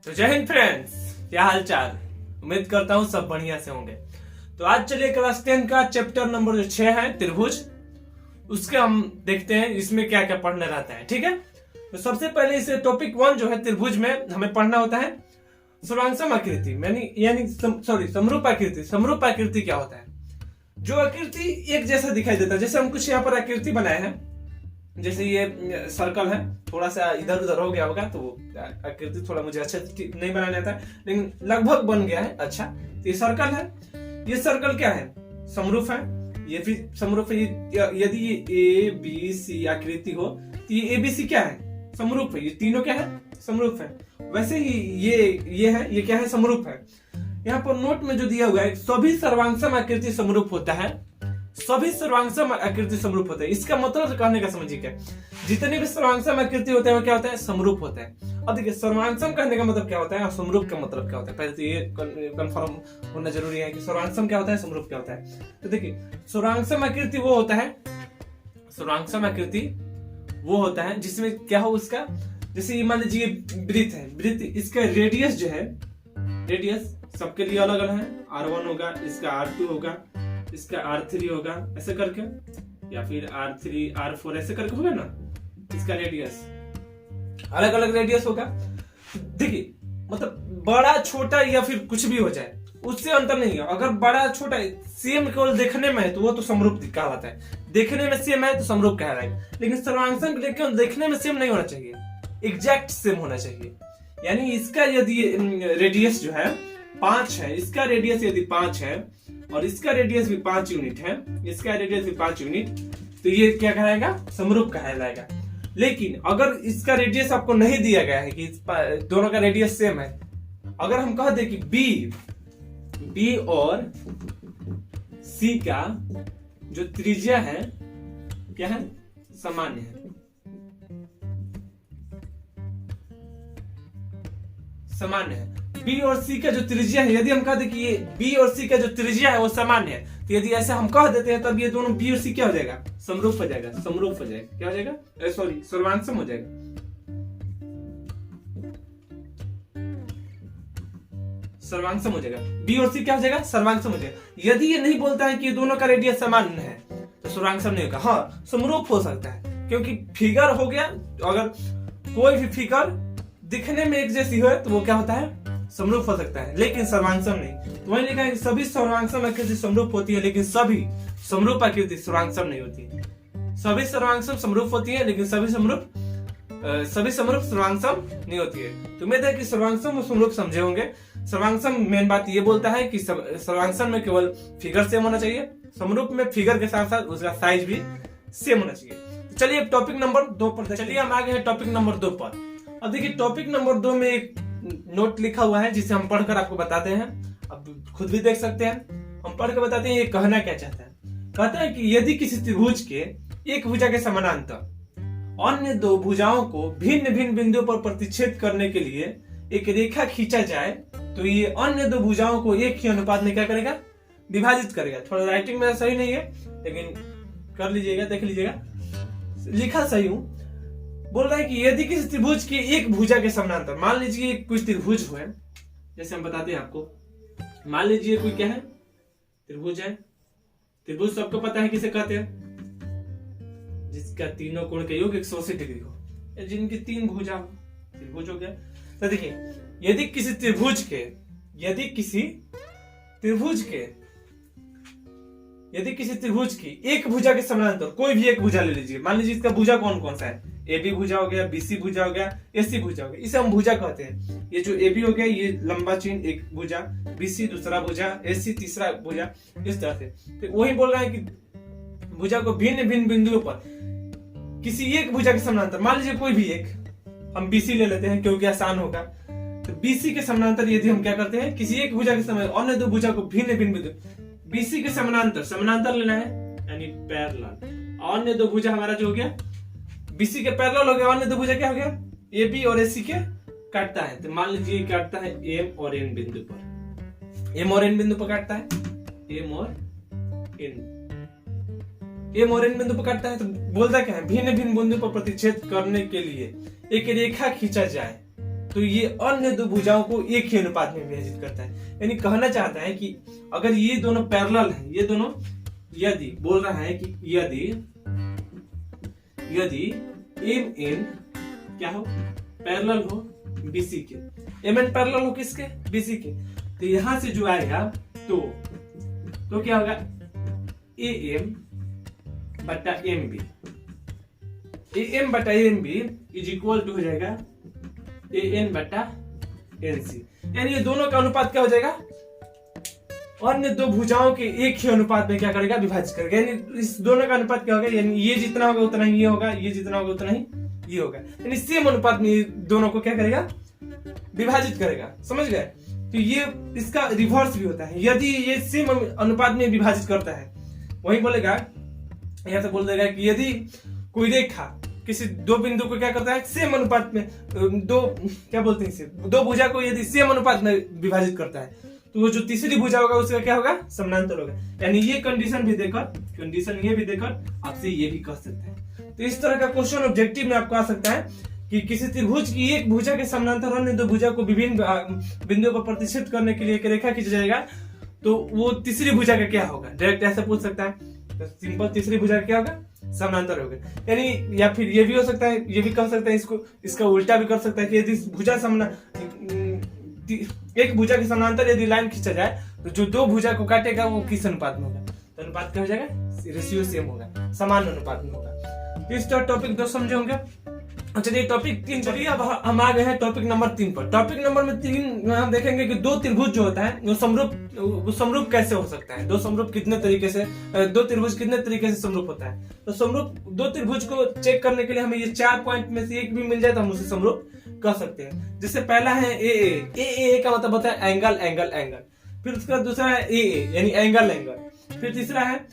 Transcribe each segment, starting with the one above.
तो जय हिंद फ्रेंड्स, क्या हाल चाल। उम्मीद करता हूँ सब बढ़िया से होंगे। तो आज चलिए क्लास 10 का चैप्टर नंबर जो 6 है त्रिभुज, उसके हम देखते हैं इसमें क्या क्या पढ़ना रहता है। ठीक है, तो सबसे पहले इसे टॉपिक 1 जो है त्रिभुज में हमें पढ़ना होता है सर्वांगसम आकृति यानी समरूप आकृति। समरूप आकृति क्या होता है? जो आकृति एक जैसा दिखाई देता है। जैसे हम कुछ यहाँ पर आकृति बनाए हैं, जैसे ये सर्कल है, थोड़ा सा इधर उधर हो गया होगा तो आकृति थोड़ा मुझे अच्छा नहीं बनाना आता है, लेकिन लगभग बन गया है। अच्छा, तो ये सर्कल है, ये सर्कल क्या है? समरूप है। ये भी समरूप है। यदि ये ए बी सी आकृति हो तो ये ए बी सी क्या है? समरूप है। ये तीनों क्या है? समरूप है। वैसे ही ये है, ये क्या है? समरूप है। यहाँ पर नोट में जो दिया हुआ है, सभी सर्वांगसम आकृति समरूप होता है। सभी सर्वांगसम आकृति समरूप होता है। इसका मतलब कहने का समझिए क्या, जितने भी सर्वांगसम आकृति होते हैं वो क्या होता है? समरूप होता है। अब देखिए, सर्वांगसम कहने का मतलब क्या होता है और समरूप का मतलब क्या होता है। पहले तो ये कंफर्म होना जरूरी है कि सर्वांगसम क्या होता है, समरूप क्या होता है। तो देखिए, सर्वांगसम आकृति वो होता है, सर्वांगसम आकृति वो होता है जिसमें क्या हो उसका, जैसे ये मान लीजिए वृत्त है, वृत्त इसका रेडियस जो है, रेडियस सबके लिए अलग अलग है। R1 होगा, इसका R2 होगा, इसका R3 होगा, ऐसे करके, या फिर R3 R4 ऐसे करके होगा ना। इसका रेडियस अलग अलग रेडियस होगा। देखिए, मतलब बड़ा छोटा या फिर कुछ भी हो जाए उससे अंतर नहीं है। अगर बड़ा छोटा सेम केवल देखने में है तो वो तो समरूप कहलाता है। देखने में सेम है तो समरूप कहलाएगा। लेकिन सर्वांगसम केवल देखने में सेम नहीं होना चाहिए, एग्जैक्ट सेम होना चाहिए। यानी इसका यदि रेडियस जो है 5 है, इसका रेडियस यदि 5 है और इसका रेडियस भी 5 यूनिट है, इसका रेडियस भी 5 यूनिट, तो ये क्या कहलाएगा? समरूप कहलाएगा। लेकिन अगर इसका रेडियस आपको नहीं दिया गया है कि दोनों का रेडियस सेम है, अगर हम कह दे कि बी और सी का जो त्रिज्या है क्या है? सामान्य है। सामान्य है। बी और सी का जो त्रिज्या है, यदि हम कह दें कि ये बी और सी का जो त्रिज्या है वो सामान्य है, तो यदि ऐसा हम कह देते हैं तब ये दोनों बी और सी क्या हो जाएगा? समरूप हो जाएगा। समरूप हो जाएगा। क्या हो जाएगा? सॉरी, सर्वांगसम हो जाएगा। सर्वांगसम हो जाएगा। बी और सी क्या हो जाएगा? सर्वांगसम हो जाएगा। यदि ये नहीं बोलता है कि ये दोनों का रेडियस समान है तो सर्वांगसम नहीं होगा। हाँ, समरूप हो सकता है, क्योंकि फिगर हो गया। अगर कोई भी फिगर दिखने में एक जैसी हो तो वो क्या होता है? समरूप हो सकता है, लेकिन सर्वांगसम नहीं। तो वही लिखा है कि सभी सर्वांगसम आकृति समरूप होती है, लेकिन सभी समरूप आकृति सर्वांगसम नहीं होती है। सभी सर्वांगसम समरूप होती है, लेकिन सभी समरूप सर्वांगसम नहीं होती है। तो उम्मीद है कि सर्वांगसम और समरूप समझे होंगे। सर्वांगसम मेन बात ये बोलता है कि सर्वांगसम में केवल फिगर सेम होना चाहिए, समरूप में फिगर के साथ साथ उसका साइज भी सेम होना चाहिए। तो चलिए टॉपिक नंबर 2 पर चलिए हम आगे हैं टॉपिक नंबर 2 पर। अब देखिए, टॉपिक नंबर 2 में एक नोट लिखा हुआ है जिसे हम पढ़कर आपको बताते हैं। अब खुद भी देख सकते हैं, हम पढ़ के बताते हैं ये कहना क्या चाहता है। कहता है कि यदि किसी त्रिभुज के एक भुजा के समानांतर अन्य दो भुजाओं को भिन्न भिन्न बिंदुओं पर प्रतिच्छेद करने के लिए एक रेखा खींचा जाए तो ये अन्य दो भुजाओं को एक ही अनुपात में क्या करेगा? विभाजित करेगा। थोड़ा राइटिंग में सही नहीं है, लेकिन कर लीजिएगा, देख लीजिएगा, लिखा सही हूं। बोल रहा है कि यदि किसी त्रिभुज की एक भुजा के समानांतर, मान लीजिए कुछ त्रिभुज हुए, जैसे हम बताते हैं आपको, मान लीजिए कोई क्या है? त्रिभुज है। त्रिभुज सबको पता है किसे कहते हैं? जिसका तीनों कोण का योग 180 डिग्री हो, जिनकी 3 भुजा हो, त्रिभुज हो गया। तो देखिए, यदि किसी त्रिभुज की एक भुजा के समानांतर कोई भी एक भुजा ले लीजिए। मान लीजिए इसका भुजा कौन कौन सा है? ए बी भुजा हो गया, बी सी भुजा हो गया, ए सी भुजा हो गया। इसे हम भुजा कहते हैं। ये जो ए बी हो गया, ये लंबा चिन्ह एक भुजा, बी सी दूसरा भुजा, ए सी तीसरा भुजा, इस तरह से। तो वही बोल रहा है कि भुजा को भिन्न भिन्न बिंदुओं पर किसी एक भुजा के समानांतर, मान लीजिए कोई भी एक, हम बी सी ले लेते हैं क्योंकि आसान होगा। तो बी सी के समानांतर यदि हम क्या करते हैं, किसी एक भुजा के समानांतर अन्य दो भुजा को भिन्न भिन्न बिंदु, बीसी के समानांतर लेना है, यानी पैरेलल। अन्य दो भुजा हमारा जो हो गया बीसी के पैरेलल हो गया, अन्य दो भुजा क्या हो गया? ए बी और ए सी के काटता है। तो मान लीजिए काटता है एम और एन बिंदु पर, एम और एन बिंदु पर काटता है, एम और एन बिंदु पर काटता है। तो बोलता क्या है? भिन्न भिन्न बिंदु पर प्रतिच्छेद करने के लिए एक रेखा खींचा जाए। तो ये अन्य दो भुजाओं को एक ही अनुपात में विभाजित करता है। यानी कहना चाहता है कि अगर ये दोनों पैरेलल हैं, ये दोनों यदि बोल रहा है कि यदि एम एन क्या हो, पैरेलल हो बीसी के, एम एन पैरेलल हो किसके, बीसी के, तो यहां से जो आएगा तो क्या होगा, ए एम बटा एम बी, ए एम बटा M B is equal to हो जाएगा ए एन बटा एन सी। यानी ये दोनों का अनुपात क्या हो जाएगा, अन्य दो भुजाओं के एक ही अनुपात में क्या करेगा, विभाजित करेगा। यानी इस दोनों का अनुपात क्या होगा, यानी ये जितना होगा उतना ही ये होगा, ये जितना होगा उतना ही ये होगा, यानी सेम अनुपात में ये दोनों को क्या करेगा, विभाजित करेगा। समझ गए? तो ये इसका रिवर्स भी होता है, यदि ये सेम अनुपात में विभाजित करता है, वही बोलेगा, यहां से बोल देगा कि यदि कोई रेखा किसी दो बिंदु को क्या करता है, सेम अनुपात में, दो क्या बोलते हैं इसे, दो भुजा को यदि सेम अनुपात में विभाजित करता है, तो वो जो तीसरी भुजा होगा उसका क्या होगा, समानांतर होगा। यानी ये कंडीशन भी देकर, कंडीशन ये भी देकर आपसे ये भी कह सकते हैं। तो इस तरह का क्वेश्चन ऑब्जेक्टिव में आपको आ सकता है कि किसी त्रिभुज की एक भुजा के समानांतर अन्य दो भुजा को विभिन्न बिंदुओं पर प्रतिष्ठित करने के लिए एक रेखा खींचा जाएगा, तो वो तीसरी भुजा का क्या होगा, डायरेक्ट ऐसे पूछ सकता है। तो सिंपल तीसरी भुजा का क्या होगा, समानांतर होगा। यानी या फिर ये भी हो सकता है, ये भी कह सकते हैं इसको, इसका उल्टा भी कर सकता है कि यदि भुजा एक भुजा के समानांतर यदि लाइन खींचा जाए तो जो दो भुजा को काटेगा वो किस अनुपात में होगा, तो अनुपात क्या हो जाएगा, रेशियो सेम होगा, समान अनुपात में होगा। तो इस टॉपिक 2 समझे होंगे। चलिए टॉपिक 3 चलिए, अब हम आ गए हैं टॉपिक नंबर 3 पर। टॉपिक नंबर 3 हम देखेंगे कि दो त्रिभुज जो होता है वो समरूप कैसे हो सकता है, दो समरूप कितने तरीके से, दो त्रिभुज कितने तरीके से समरूप होता है। तो समरूप दो त्रिभुज को चेक करने के लिए हमें ये 4 पॉइंट में से एक भी मिल जाए तो हम उसे समरूप कह सकते हैं। जैसे पहला है ए का मतलब होता है एंगल एंगल एंगल, फिर उसका दूसरा है ए यानी एंगल एंगल, फिर तीसरा है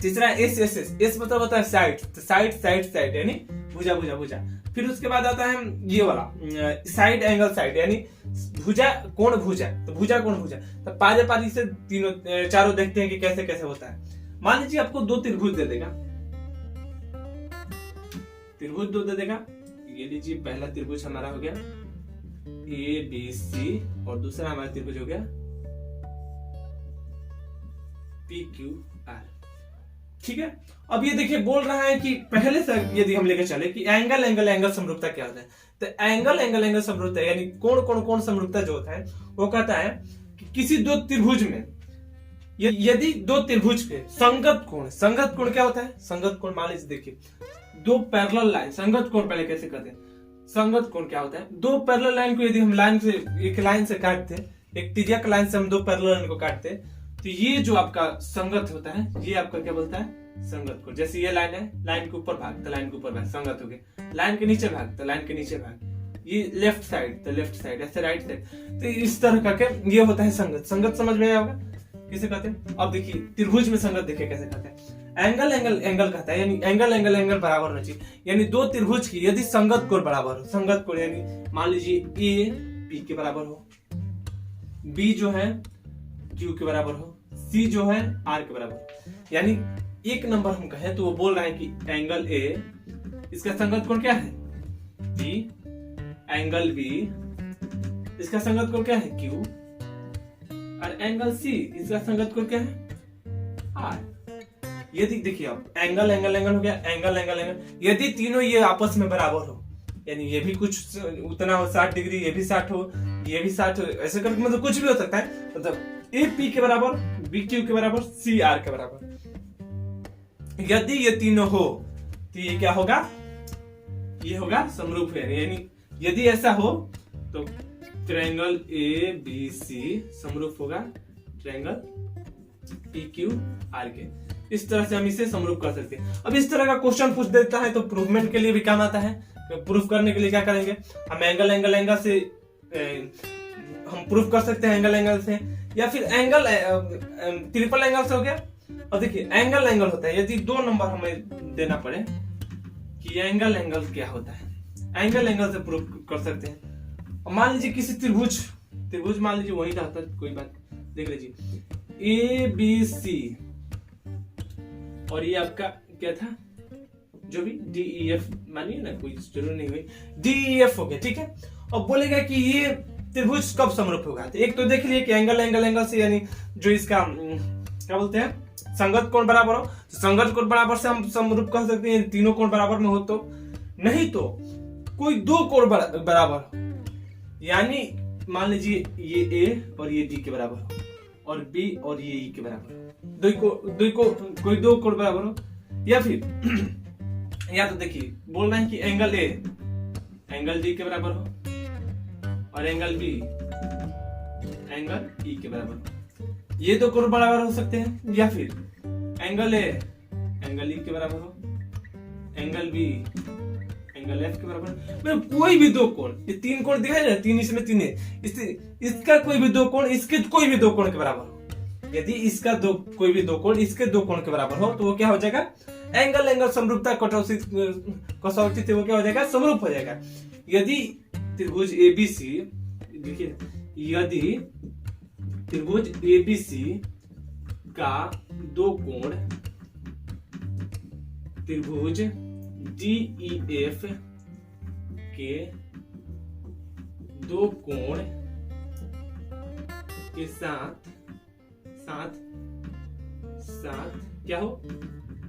एस मतलब होता है साइड, तो साइड साइड साइड यानी भुजा भुजा भुजा। फिर उसके बाद आता है ये वाला साइड एंगल साइड यानी भुजा कोण भुजा, तो भुजा कोण भुजा। तो पारी पारी से चारों देखते हैं कि कैसे कैसे होता है। मान लीजिए आपको दो त्रिभुज दे देगा, त्रिभुज दो दे देगा। ये लीजिए पहला त्रिभुज हमारा हो गया ए बी सी और दूसरा हमारा त्रिभुज हो गया पी क्यू आर। ठीक है, अब ये देखिए बोल रहा है कि पहले से यदि हम लेकर चले कि एंगल एंगल एंगल समरूपता क्या होता है, तो एंगल एंगल एंगल समरूपता यानी कोण समरूपता जो होता है वो कहता है कि किसी दो त्रिभुज में यदि दो त्रिभुज के संगत कोण क्या होता है, संगत कोण मान लीजिए देखिए दो पैरेलल लाइन, संगत कोण पहले कैसे कहते हैं, संगत कोण क्या होता है, दो पैरेलल लाइन को यदि हम एक लाइन से काटते, एक तिर्यक लाइन से हम दो पैरेलल लाइन को काटते, तो ये जो आपका संगत होता है ये आपका क्या बोलता है, संगत कोण। जैसे ये लाइन है, लाइन के ऊपर भाग तो लाइन के ऊपर भाग संगत हो गया, लाइन के नीचे भाग तो लाइन के नीचे भाग, ये लेफ्ट साइड तो लेफ्ट साइड, ऐसे राइट साइड, तो इस तरह का क्या ये होता है संगत। संगत समझ में आया होगा किसे कहते हैं। अब देखिए त्रिभुज में संगत देखिए कैसे कहते हैं, एंगल एंगल एंगल कहता है यानी एंगल एंगल एंगल बराबर होना चाहिए, यानी दो त्रिभुज की यदि संगत कोण बराबर हो, संगत कोण यानी मान लीजिए ए बी के बराबर हो, बी जो है क्यू के बराबर हो, सी जो है आर के बराबर हो, यानी एक नंबर हम कहें तो वो बोल रहे हैं कि एंगल ए इसका संगत कोण क्या है बी, एंगल बी इसका संगत कोण क्या है क्यू, और एंगल सी इसका संगत कोण क्या है आर। यदि देखिए अब एंगल एंगल एंगल हो गया, एंगल एंगल एंगल, यदि तीनों ये आपस में बराबर हो, यानी ये भी कुछ उतना हो 60 डिग्री, ये भी 60 हो, ये भी 60 हो, ऐसे करके मतलब कुछ भी हो सकता है, मतलब ए पी के बराबर, बी क्यू के बराबर, सी आर के बराबर। यदि ये तीनों हो तो ये क्या होगा, ये होगा समरूप है। यानी यदि ऐसा हो तो ट्रायंगल ए बी सी समरूप होगा ट्रायंगल पी क्यू आर के। इस तरह से हम इसे समरूप कर सकते हैं। अब इस तरह का क्वेश्चन पूछ देता है तो प्रूवमेंट के लिए भी काम आता है। प्रूफ करने के लिए क्या करेंगे, हम एंगल एंगल एंगल से हम प्रूफ कर सकते हैं, एंगल एंगल से, या फिर एंगल ट्रिपल एंगल से हो गया। और देखिए एंगल एंगल होता है, यदि दो नंबर हमें देना पड़े कि एंगल एंगल क्या होता है, एंगल एंगल से प्रूफ कर सकते हैं। मान लीजिए किसी त्रिभुज मान लीजिए वही रहता है, कोई बात देख लीजिए ए बी सी और ये आपका क्या था जो भी DEF मानिए ना, कोई जरूर नहीं हुई, DEF हो गया, ठीक है। अब बोलेगा कि ये त्रिभुज कब समरूप होगा, तो एक तो देख लिए कि एंगल एंगल एंगल से, यानी जो इसका क्या बोलते हैं संगत कोण बराबर हो, तो संगत कोण बराबर से हम समरूप कह सकते हैं, तीनों कोण बराबर में हो तो, नहीं तो कोई दो कोण बराबर, यानी मान लीजिए ये A और ये D के बराबर हो और B और ये E के बराबर हो, कोई दो कोण बराबर हो, या फिर या तो देखिए बोल रहे हैं कि एंगल A एंगल D के बराबर हो और एंगल B एंगल E के बराबर हो, ये दो कोण बराबर हो सकते हैं, या फिर एंगल A एंगल E के बराबर हो, एंगल B एंगल F के बराबर, मतलब कोई भी दो कोण, ये तीन कोण दिखाई दे रहा है, तीन इसमें तीन है, इसका कोई भी दो कोण इसके कोई भी दो कोण के बराबर हो, यदि इसका कोई भी दो कोण इसके दो कोण के बराबर हो तो वो क्या हो जाएगा, एंगल एंगल समरूपता कसौटी से वो क्या हो जाएगा, समरूप हो जाएगा। यदि त्रिभुज ABC, देखिए यदि त्रिभुज ABC का दो कोण त्रिभुज DEF के दो कोण के साथ क्या हो,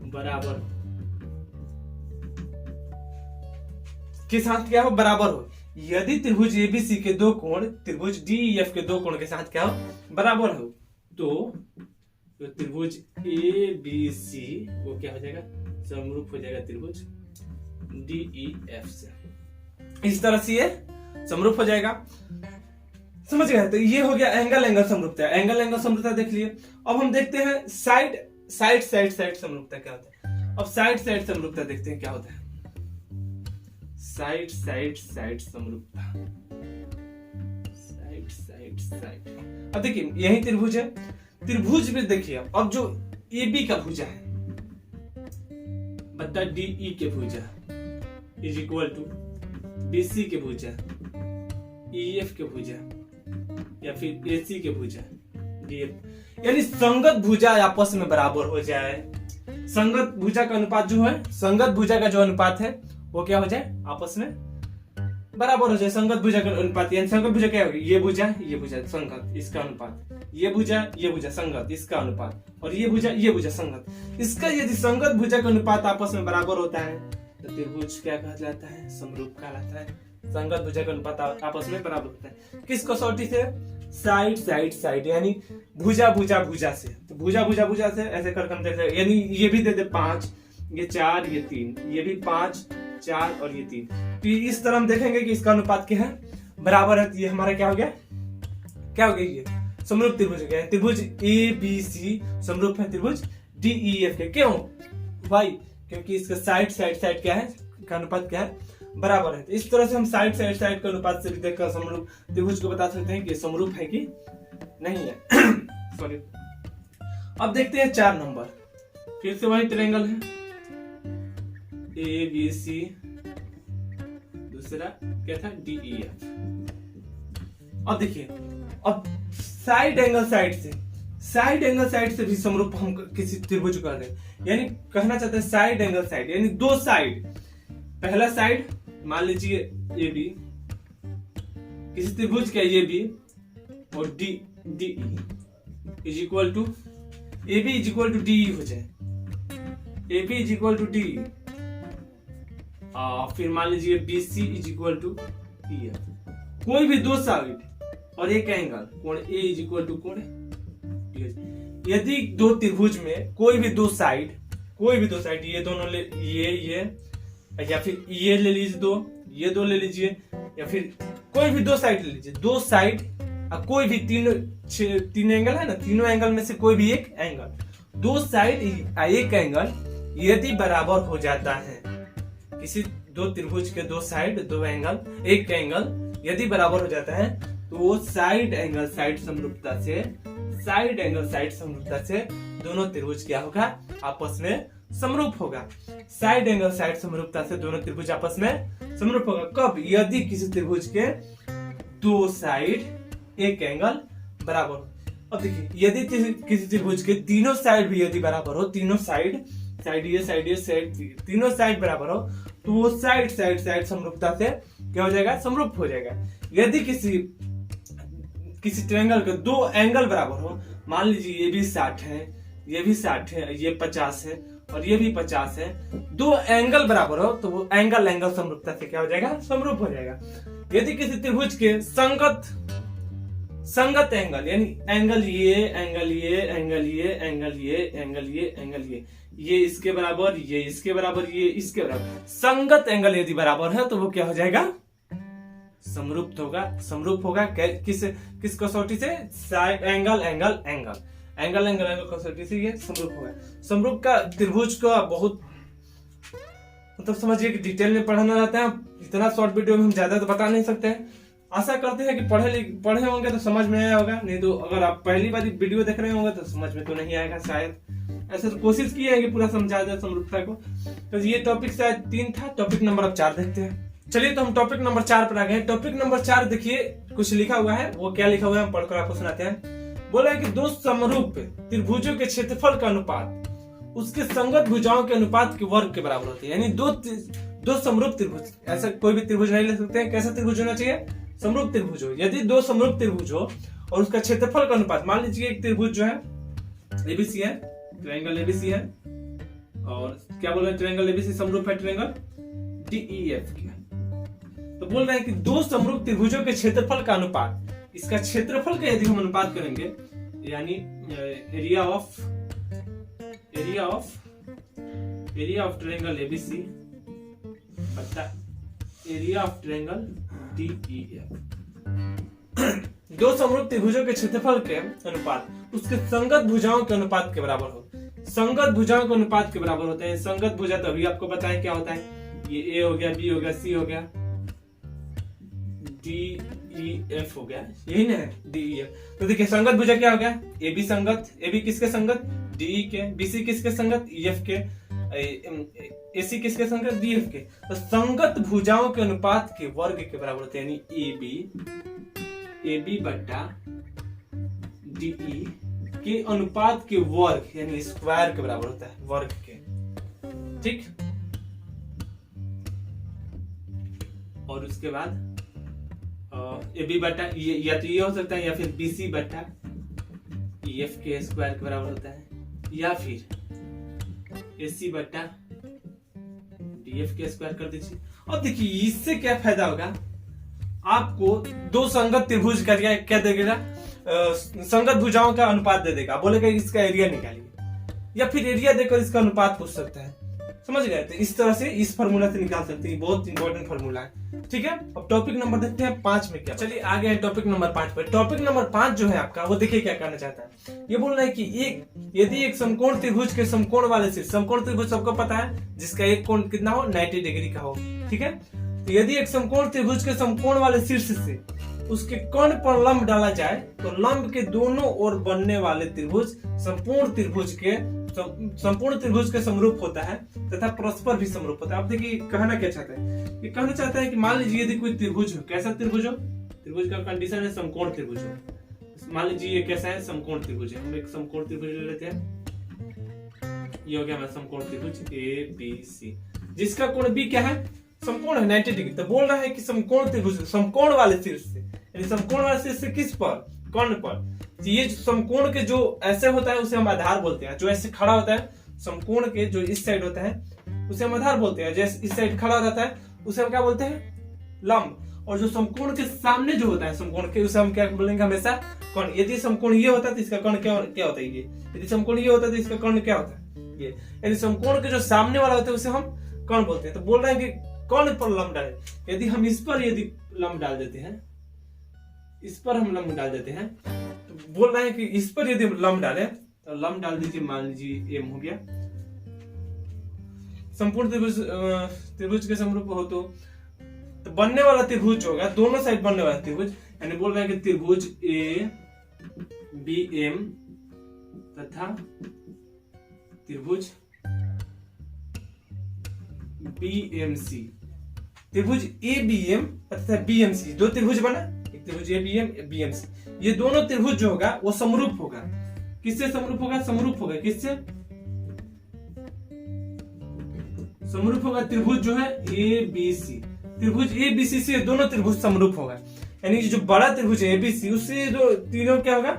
बराबर के साथ क्या हो, बराबर हो। यदि त्रिभुज ABC के दो कोण त्रिभुज DEF के दो कोण के साथ क्या हो, बराबर हो, तो त्रिभुज ABC वो क्या हो जाएगा, समरूप हो जाएगा त्रिभुज DEF से। इस तरह से ये समरूप हो जाएगा, समझ गए। तो ये हो गया एंगल एंगल समरूपता। एंगल एंगल समरूपता देख लिए। अब हम देखते हैं साइड साइड साइड साइड समरूपता क्या होता है। अब साइड साइड समरूपता देखते हैं क्या होता है। साइड साइड साइड समरूपता, साइड साइड साइड। अब देखिए यही त्रिभुज है, त्रिभुज में देखिए अब जो AB का भुजा है बता DE के भुजा इज इक्वल टू BC के भुजा EF के भुजा या फिर AC के भुजा DF, यानी संगत भुजा आपस में बराबर हो जाए। संगत भुजा का अनुपात जो है, संगत भुजा का जो अनुपात है वो क्या हो जाए, आपस में बराबर हो जाए। संगत भुजा का अनुपात, यानी संगत भुजा क्या होगी, ये भुजा संगत, इसका अनुपात, ये भुजा संगत, इसका अनुपात, और ये भुजा संगत। इसका यदि संगत भुजा का अनुपात आपस में बराबर होता है तो त्रिभुज क्या कहलाता है, समरूप कहलाता है। संगत भुजा का अनुपात आपस में बराबर होता है। किस कसौटी से, साइड साइड साइड, यानी भुजा भुजा भुजा से। तो भुजा भुजा भुजा से ऐसे करके हम देख रहे हैं, यानी ये भी दे दे 5, ये 4, ये 3, ये भी 5, 4 और ये 3। तो इस तरह हम देखेंगे कि इसका अनुपात क्या है, बराबर है। तो ये हमारा क्या हो गया, ये समरूप त्रिभुज हो गया। त्रिभुज ABC समरूप है त्रिभुज DEF के। क्यों भाई, क्योंकि इसका साइड साइड साइड क्या है, का अनुपात क्या है, बराबर है। तो इस तरह से हम साइड साइड साइड के अनुपात से भी देखकर समरूप त्रिभुज को बता सकते हैं कि समरूप है कि नहीं है। सॉरी। अब देखते हैं 4 नंबर, फिर से वही ट्रायंगल है ABC, दूसरा क्या था DEF। अब देखिए, अब साइड एंगल साइड से भी समरूप हम किसी त्रिभुज को कहते हैं। यानी कहना चाहते हैं साइड एंगल साइड, यानी दो साइड, पहला साइड मान लीजिए AB, किसी त्रिभुज का AB और DE is equal to AB is equal to DE हो जाए, AB is equal to DE, फिर मान लीजिए BC is equal to EF। कोई भी दो साइड और एक एंगल, कोण A इज इक्वल टू कोण यदि दो त्रिभुज में कोई भी दो साइड, ये दोनों ये या फिर ये ले लीजिए दो, ये दो ले लीजिए, या फिर कोई भी दो साइड ले लीजिए, दो साइड कोई भी तीन एंगल है ना, तीनों एंगल में से कोई भी एक एंगल, दो साइड एक एंगल यदि बराबर हो जाता है, किसी दो त्रिभुज के दो साइड दो एंगल एक एंगल यदि बराबर हो जाता है तो वो साइड एंगल साइड समरूपता से दोनों त्रिभुज क्या होगा, आपस में समरूप होगा। साइड एंगल साइड समरूपता से दोनों त्रिभुज आपस में समरूप होगा। कब, यदि किसी त्रिभुज के दो साइड एक एंगल बराबर हो। अब देखिए, यदि किसी त्रिभुज के तीनों साइड भी यदि बराबर हो, तीनों साइड साइड ये साइड तीनों साइड बराबर हो तो वो साइड समरूपता से क्या हो जाएगा, समरूप हो जाएगा। यदि किसी ट्रायंगल के दो एंगल बराबर हो, मान लीजिए ये भी 60 है, ये भी 60 है, ये 50 है और ये भी 50 है, दो एंगल बराबर हो तो वो एंगल समरूपता से क्या हो जाएगा, समरूप हो जाएगा। यदि किसी त्रिभुज के संगत एंगल, यानी एंगल ये इसके बराबर, ये इसके बराबर, ये इसके बराबर, संगत एंगल यदि बराबर है तो वो क्या हो जाएगा, समरूप होगा। किस कसौटी से, एंगल कसौटी से ये समरूप होगा। समरूप का त्रिभुज का बहुत मतलब समझिए कि डिटेल में पढ़ाना रहता है। इतना शॉर्ट वीडियो में हम ज्यादा तो बता नहीं सकते हैं। आशा करते हैं कि पढ़े होंगे तो समझ में आया होगा, नहीं तो अगर आप पहली बार वीडियो देख रहे होंगे तो समझ में तो नहीं आएगा शायद। ऐसे तो कोशिश की है कि पूरा समझा दे समरूपता को। तो ये टॉपिक शायद 3 था, टॉपिक नंबर अब 4 देखते हैं। चलिए तो हम टॉपिक नंबर 4 पर आ गए। टॉपिक नंबर 4 देखिए कुछ लिखा हुआ है, वो क्या लिखा हुआ है हम पढ़कर आपको सुनाते हैं। बोला है कि दो समरूप त्रिभुजों के क्षेत्रफल का अनुपात उसके संगत भुजाओं के अनुपात के वर्ग के बराबर होती है। यानी दो समरूप त्रिभुज, ऐसा कोई भी त्रिभुज नहीं ले सकते हैं। कैसा त्रिभुज होना चाहिए, समरूप त्रिभुज हो। यदि दो समरूप त्रिभुज हो और उसका क्षेत्रफल का अनुपात, मान लीजिए एक त्रिभुज जो है एबीसी है, ट्रायंगल एबीसी है, और क्या बोल रहे हैं, ट्रायंगल एबीसी समरूप है ट्रायंगल डीईएफ के। तो बोल रहे हैं कि दो समरूप त्रिभुजों के क्षेत्रफल का अनुपात, इसका क्षेत्रफल का यदि हम अनुपात करेंगे, यानी एरिया ऑफ ट्रायंगल एबीसी बटा एरिया ऑफ ट्रायंगल डीईएफ, दो समरूप त्रिभुजों के क्षेत्रफल के अनुपात उसके संगत भुजाओं के अनुपात के बराबर हो। संगत भुजाओं के अनुपात के बराबर होते हैं। संगत भुजा तो अभी आपको बताएं क्या होता है, ये ए हो गया, बी हो गया, सी हो गया, डी ई एफ हो गया, यही ना है डी ई एफ। तो देखिए संगत भुजा क्या हो गया, ए बी संगत, ए बी किसके संगत, डी ई के, बी सी किसके संगत, ई एफ के, एसी किसके संगत, डी एफ के। तो संगत भुजाओं के अनुपात के वर्ग के बराबर होते हैं, यानी ए बी बटा डी ई के अनुपात के वर्ग, यानी स्क्वायर के बराबर होता है, वर्ग के। ठीक, और उसके बाद ए बी बटा या तो ये हो सकता है, या फिर बी सी बटा ई एफ के स्क्वायर के बराबर होता है, या फिर ए सी बटा डी एफ के स्क्वायर कर दीजिए। और देखिए इससे क्या फायदा होगा आपको, दो संगत त्रिभुज का क्या देगा, संगत भुजाओं का अनुपात दे देगा, बोलेगा इसका एरिया निकालिए, या फिर एरिया देकर इसका अनुपात पूछ सकता है। समझ गए, तो इस तरह से इस फार्मूला से निकाल सकते हैं। बहुत इंपॉर्टेंट फार्मूला है। ठीक है, अब टॉपिक नंबर देखते हैं 5 में क्या। चलिए आगे है टॉपिक नंबर 5 पर। टॉपिक नंबर 5 जो है आपका, वो देखिए क्या करना चाहता है। ये बोल रहा है कि यदि एक समकोण त्रिभुज के समकोण वाले शीर्ष, समकोण त्रिभुज सबको पता है जिसका एक कोण कितना हो, 90 डिग्री का हो। ठीक है, तो यदि एक समकोण त्रिभुज के समकोण वाले शीर्ष से उसके कोण पर लंब डाला जाए तो लंब के दोनों ओर बनने वाले त्रिभुज संपूर्ण त्रिभुज के समरूप होता है तथा परस्पर भी समरूप होता है। अब देखिए कहना क्या चाहता है, ये कहना चाहता है कि मान लीजिए यदि कोई त्रिभुज हो, कैसा त्रिभुज हो, त्रिभुज का कंडीशन है समकोण त्रिभुज हो। मान लीजिए ये कैसा है, समकोण त्रिभुज है। हम एक समकोण त्रिभुज ले लेते हैं, ये हो गया हमारा समकोण त्रिभुज ए बी सी, जिसका कोण बी क्या है, समकोण है 90 डिग्री। तो बोल रहा है कि समकोण त्रिभुज समकोण वाले शीर्ष से, यानी समकोण वाले शीर्ष से किस पर, कर्ण पर। ये समकोण के जो ऐसे होता है उसे हम आधार बोलते हैं। जो ऐसे खड़ा होता है समकोण के जो इस साइड होता है उसे हम आधार बोलते हैं। जैसे इस साइड खड़ा रहता है उसे हम क्या बोलते हैं, लंब। और जो समकोण के सामने जो होता है समकोण के, उसे हम क्या बोलेंगे हमेशा, कर्ण। यदि समकोण ये होता है तो इसका कर्ण क्या होता है, ये। यदि समकोण ये होता है तो इसका कर्ण क्या होता है, ये। यानी समकोण के जो सामने वाला होता है उसे हम कर्ण बोलते हैं। तो बोल रहे हैं कि कर्ण पर लंब डाले। यदि हम इस पर यदि लंब डाल देते हैं, इस पर हम लंब डाल देते हैं, तो बोल रहे हैं कि इस पर यदि लंब डाले तो लंब डाल दीजिए, मान लीजिए एम हो गया। संपूर्ण त्रिभुज के समरूप हो तो बनने वाला त्रिभुज जो होगा, दोनों साइड बनने वाला त्रिभुज, यानी बोल रहे हैं कि त्रिभुज ए बी एम तथा त्रिभुज बी एम सी, त्रिभुज ए बी एम तथा बी एम सी, दो त्रिभुज बना, एक त्रिभुज A B M B M C. ये दोनों त्रिभुज जो होगा वो समरूप होगा। किससे समरूप होगा, समरूप होगा किससे, समरूप होगा त्रिभुज जो है ABC, त्रिभुज ABC से दोनों त्रिभुज समरूप होगा। यानी जो बड़ा त्रिभुज है ABC उससे जो तीनों क्या होगा,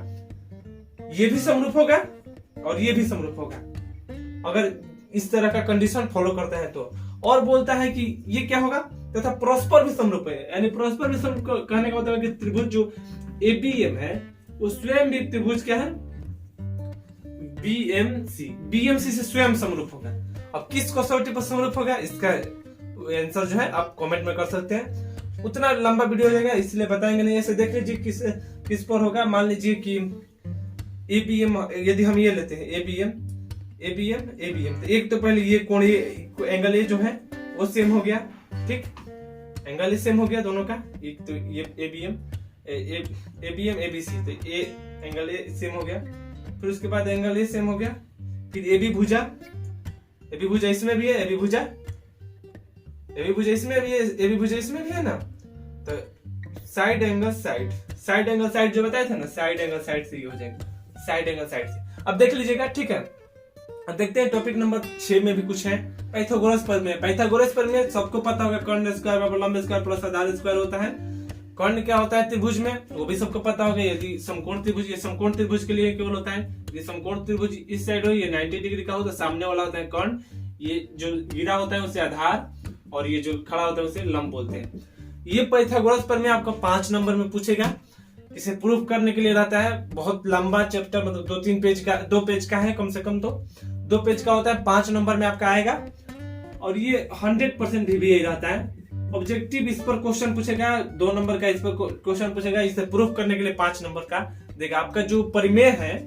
ये भी समरूप होगा और ये भी समरूप होगा, अगर इस तरह का कंडीशन फॉलो करता है तो। और बोलता है कि ये क्या होगा, तथा परस्पर भी समरूप है। यानी परस्पर भी समरूप कहने का मतलब है कि त्रिभुज जो ABM है वो स्वयं भी त्रिभुज क्या है BMC से स्वयं समरूप होगा। अब किस कसौटी पर समरूप होगा, इसका आंसर जो है आप कमेंट में कर सकते हैं। उतना लंबा वीडियो हो जाएगा इसलिए बताएंगे नहीं। ऐसे देख लीजिए किस पर होगा। मान लीजिए कि ABM, यदि हम ये लेते हैं ABM, तो एक तो पहले ये कोण, ये एंगल ए जो है वो सेम हो गया, ठीक, एंगल ए सेम हो गया दोनों का। एक तो ये ABM ABC, तो ए एंगल ए सेम हो गया। फिर उसके बाद एंगल ए सेम हो गया। फिर AB भुजा इसमें भी है, AB भुजा इसमें भी है, AB भुजा इसमें भी है ना। तो साइड एंगल साइड जो बताया था ना, साइड एंगल साइड से ये हो जाएगा, साइड एंगल साइड से। अब देख लीजिएगा, ठीक है। अब देखते हैं टॉपिक नंबर 6 में भी कुछ है, पाइथागोरस प्रमेय। पाइथागोरस प्रमेय सबको पता होगा, कर्ण स्क्वायर बराबर लंब स्क्वायर प्लस आधार स्क्वायर होता है। कर्ण क्या होता है त्रिभुज में, वो भी सबको पता होगा। यदि समकोण त्रिभुज, ये समकोण त्रिभुज के लिए केवल होता है, ये समकोण त्रिभुज इस साइड हो, ये 90 डिग्री का हो तो सामने वाला होता है कर्ण, ये जो गिरा होता है उसे आधार, और ये जो खड़ा होता है उसे लंब बोलते हैं। ये पाइथागोरस प्रमेय आपका 5 नंबर में पूछेगा। इसे प्रूफ करने के लिए रहता है बहुत लंबा चैप्टर, मतलब 2 पेज का है कम से कम, तो 2 पेज का होता है, 5 नंबर में आपका आएगा। और ये 100% भी यही रहता है। ऑब्जेक्टिव इस पर क्वेश्चन पूछेगा, 2 नंबर का इस पर क्वेश्चन पूछेगा। इसे प्रूफ करने के लिए 5 नंबर का देगा। आपका जो प्रमेय है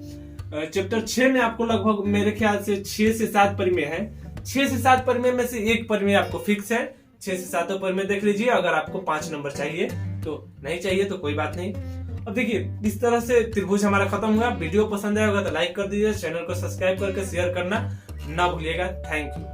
चैप्टर 6 में आपको लगभग मेरे ख्याल से 6 से 7 प्रमेय है। 6 से 7 प्रमेय में से एक प्रमेय आपको फिक्स है। 6 से 7 प्रमेय देख लीजिए, अगर आपको 5 नंबर चाहिए तो, नहीं चाहिए तो कोई बात नहीं। अब देखिए इस तरह से त्रिभुज हमारा खत्म हुआ। वीडियो पसंद आया होगा तो लाइक कर दीजिए, चैनल को सब्सक्राइब करके शेयर करना ना भूलिएगा। Thank you.